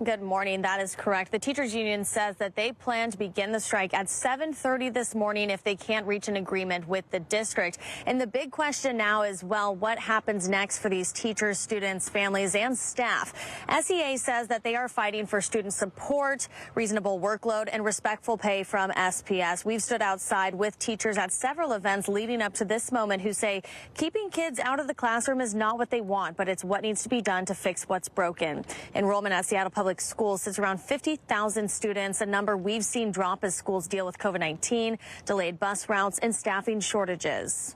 Good morning. That is correct. The teachers union says that they plan to begin the strike at 7:30 this morning if they can't reach an agreement with the district. And the big question now is, well, what happens next for these teachers, students, families, and staff? SEA says that they are fighting for student support, reasonable workload, and respectful pay from SPS. We've stood outside with teachers at several events leading up to this moment who say keeping kids out of the classroom is not what they want, but it's what needs to be done to fix what's broken. Enrollment at Seattle Public Schools sits around 50,000 students, a number we've seen drop as schools deal with COVID-19, delayed bus routes, and staffing shortages.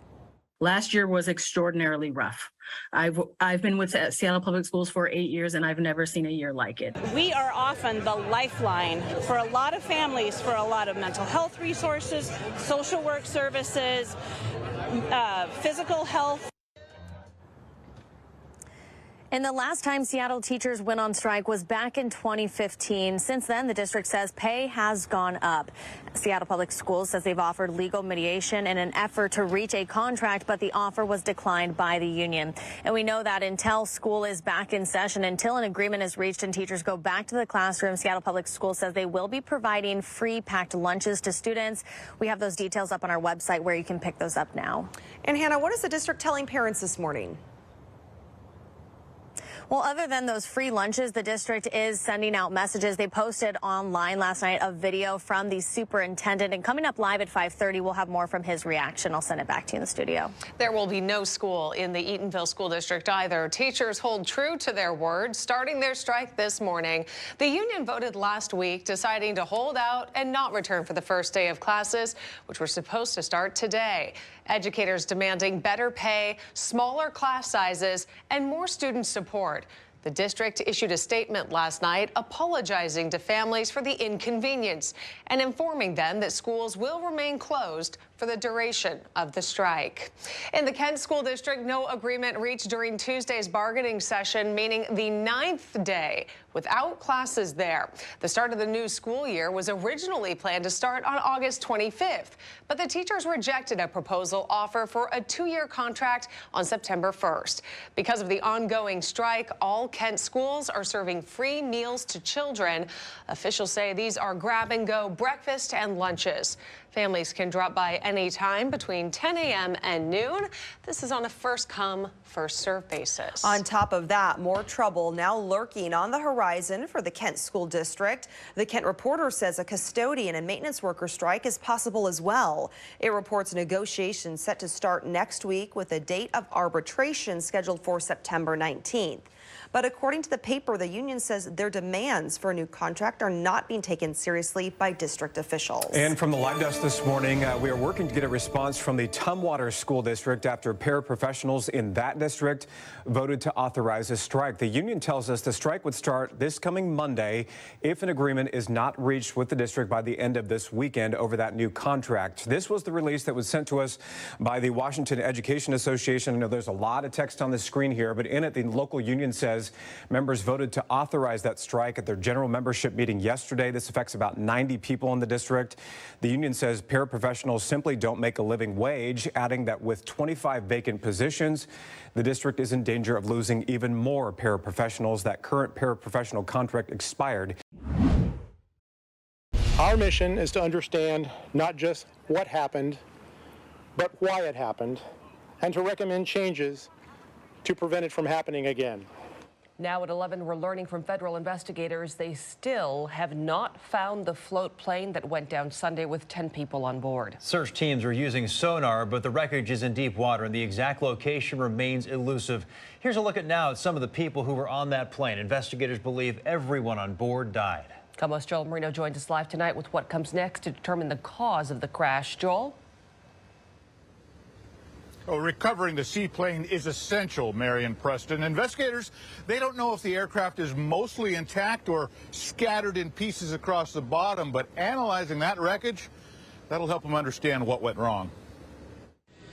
Last year was extraordinarily rough. I've been with Seattle Public Schools for 8 years, and I've never seen a year like it. We are often the lifeline for a lot of families, for a lot of mental health resources, social work services, physical health. And the last time Seattle teachers went on strike was back in 2015. Since then, the district says pay has gone up. Seattle Public Schools says they've offered legal mediation in an effort to reach a contract, but the offer was declined by the union. And we know that until school is back in session, until an agreement is reached and teachers go back to the classroom, Seattle Public Schools says they will be providing free packed lunches to students. We have those details up on our website where you can pick those up now. And Hannah, what is the district telling parents this morning? Well, other than those free lunches, the district is sending out messages. They posted online last night a video from the superintendent. And coming up live at 5:30, we'll have more from his reaction. I'll send it back to you in the studio. There will be no school in the Eatonville School District either. Teachers hold true to their word, starting their strike this morning. The union voted last week, deciding to hold out and not return for the first day of classes, which were supposed to start today. Educators demanding better pay, smaller class sizes, and more student support. The district issued a statement last night apologizing to families for the inconvenience and informing them that schools will remain closed for the duration of the strike. In the Kent School District, no agreement reached during Tuesday's bargaining session, meaning the 9th day without classes there. The start of the new school year was originally planned to start on August 25th, but the teachers rejected a proposal offer for a 2-year contract on September 1st. Because of the ongoing strike, all Kent schools are serving free meals to children. Officials say these are grab-and-go breakfast and lunches. Families can drop by any time between 10 a.m. and noon. This is on a first-come, first-served basis. On top of that, more trouble now lurking on the horizon for the Kent School District. The Kent Reporter says a custodian and maintenance worker strike is possible as well. It reports negotiations set to start next week with a date of arbitration scheduled for September 19th. But according to the paper, the union says their demands for a new contract are not being taken seriously by district officials. And from the live desk this morning, we are working to get a response from the Tumwater School District after paraprofessionals in that district voted to authorize a strike. The union tells us the strike would start this coming Monday if an agreement is not reached with the district by the end of this weekend over that new contract. This was the release that was sent to us by the Washington Education Association. I know there's a lot of text on the screen here, but in it, the local union says members voted to authorize that strike at their general membership meeting yesterday. This affects about 90 people in the district. The union says paraprofessionals simply don't make a living wage, adding that with 25 vacant positions, the district is in danger of losing even more paraprofessionals. That current paraprofessional contract expired. Our mission is to understand not just what happened, but why it happened, and to recommend changes to prevent it from happening again. Now at 11, we're learning from federal investigators they still have not found the float plane that went down Sunday with 10 people on board. Search teams are using sonar, but the wreckage is in deep water and the exact location remains elusive. Here's a look at now at some of the people who were on that plane. Investigators believe everyone on board died. KOMO's Joel Marino joins us live tonight with what comes next to determine the cause of the crash. Joel? Well, recovering the seaplane is essential, Marion Preston. Investigators, they don't know if the aircraft is mostly intact or scattered in pieces across the bottom, but analyzing that wreckage, that'll help them understand what went wrong.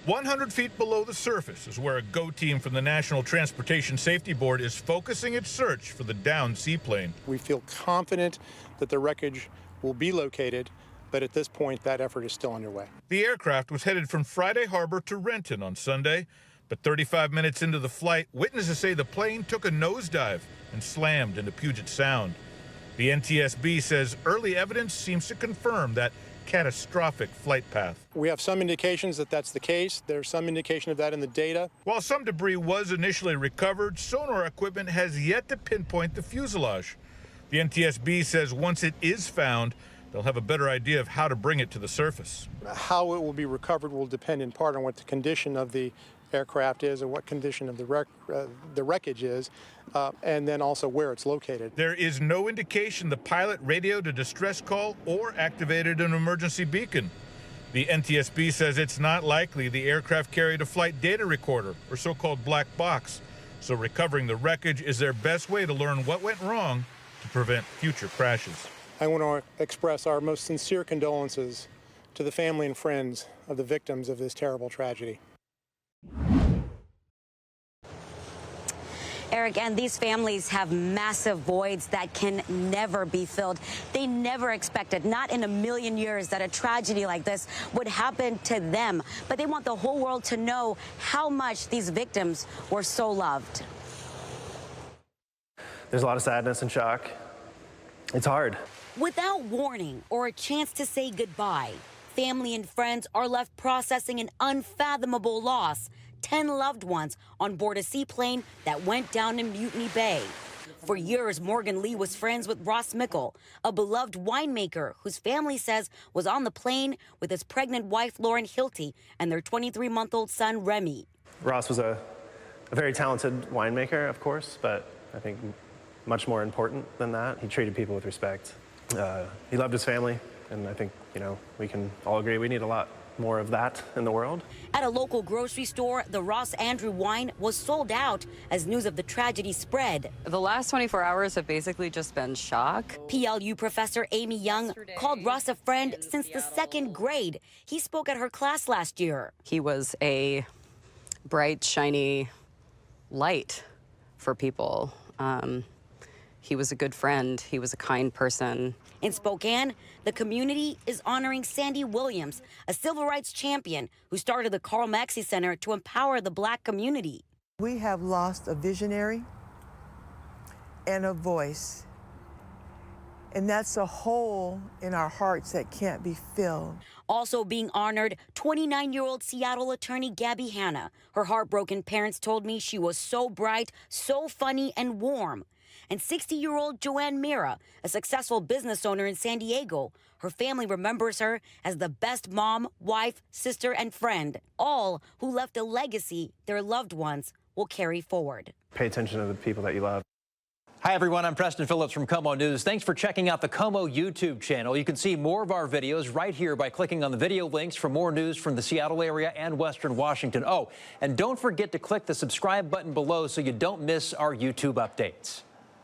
100 feet below the surface is where a GO team from the National Transportation Safety Board is focusing its search for the downed seaplane. We feel confident that the wreckage will be located, but at this point, that effort is still underway. The aircraft was headed from Friday Harbor to Renton on Sunday, but 35 minutes into the flight, witnesses say the plane took a nosedive and slammed into Puget Sound. The NTSB says early evidence seems to confirm that catastrophic flight path. We have some indications that that's the case. There's some indication of that in the data. While some debris was initially recovered, sonar equipment has yet to pinpoint the fuselage. The NTSB says once it is found, they'll have a better idea of how to bring it to the surface. How it will be recovered will depend in part on what the condition of the aircraft is or what condition of the wreckage is, and then also where it's located. There is no indication the pilot radioed a distress call or activated an emergency beacon. The NTSB says it's not likely the aircraft carried a flight data recorder or so-called black box. So recovering the wreckage is their best way to learn what went wrong to prevent future crashes. I want to express our most sincere condolences to the family and friends of the victims of this terrible tragedy. Eric, and these families have massive voids that can never be filled. They never expected, not in a million years, that a tragedy like this would happen to them. But they want the whole world to know how much these victims were so loved. There's a lot of sadness and shock. It's hard. Without warning or a chance to say goodbye, family and friends are left processing an unfathomable loss. 10 loved ones on board a seaplane that went down in Mutiny Bay. For years, Morgan Lee was friends with Ross Mickle, a beloved winemaker whose family says was on the plane with his pregnant wife, Lauren Hilty, and their 23-month-old son, Remy. Ross was a very talented winemaker, of course, but I think much more important than that, he treated people with respect. He loved his family, and I think, we can all agree we need a lot more of that in the world. At a local grocery store, the Ross Andrew wine was sold out as news of the tragedy spread. The last 24 hours have basically just been shock. PLU professor Amy Young called Ross a friend since the 2nd grade. He spoke at her class last year. He was a bright, shiny light for people. He was a good friend. He was a kind person. In Spokane, the community is honoring Sandy Williams, a civil rights champion who started the Carl Maxey Center to empower the Black community. We have lost a visionary and a voice, and that's a hole in our hearts that can't be filled. Also being honored, 29-year-old Seattle attorney Gabby Hanna. Her heartbroken parents told me she was so bright, so funny, and warm. And 60-year-old Joanne Mira, a successful business owner in San Diego. Her family remembers her as the best mom, wife, sister, and friend, all who left a legacy their loved ones will carry forward. Pay attention to the people that you love. Hi, everyone. I'm Preston Phillips from KOMO News. Thanks for checking out the KOMO YouTube channel. You can see more of our videos right here by clicking on the video links for more news from the Seattle area and Western Washington. Oh, and don't forget to click the subscribe button below so you don't miss our YouTube updates.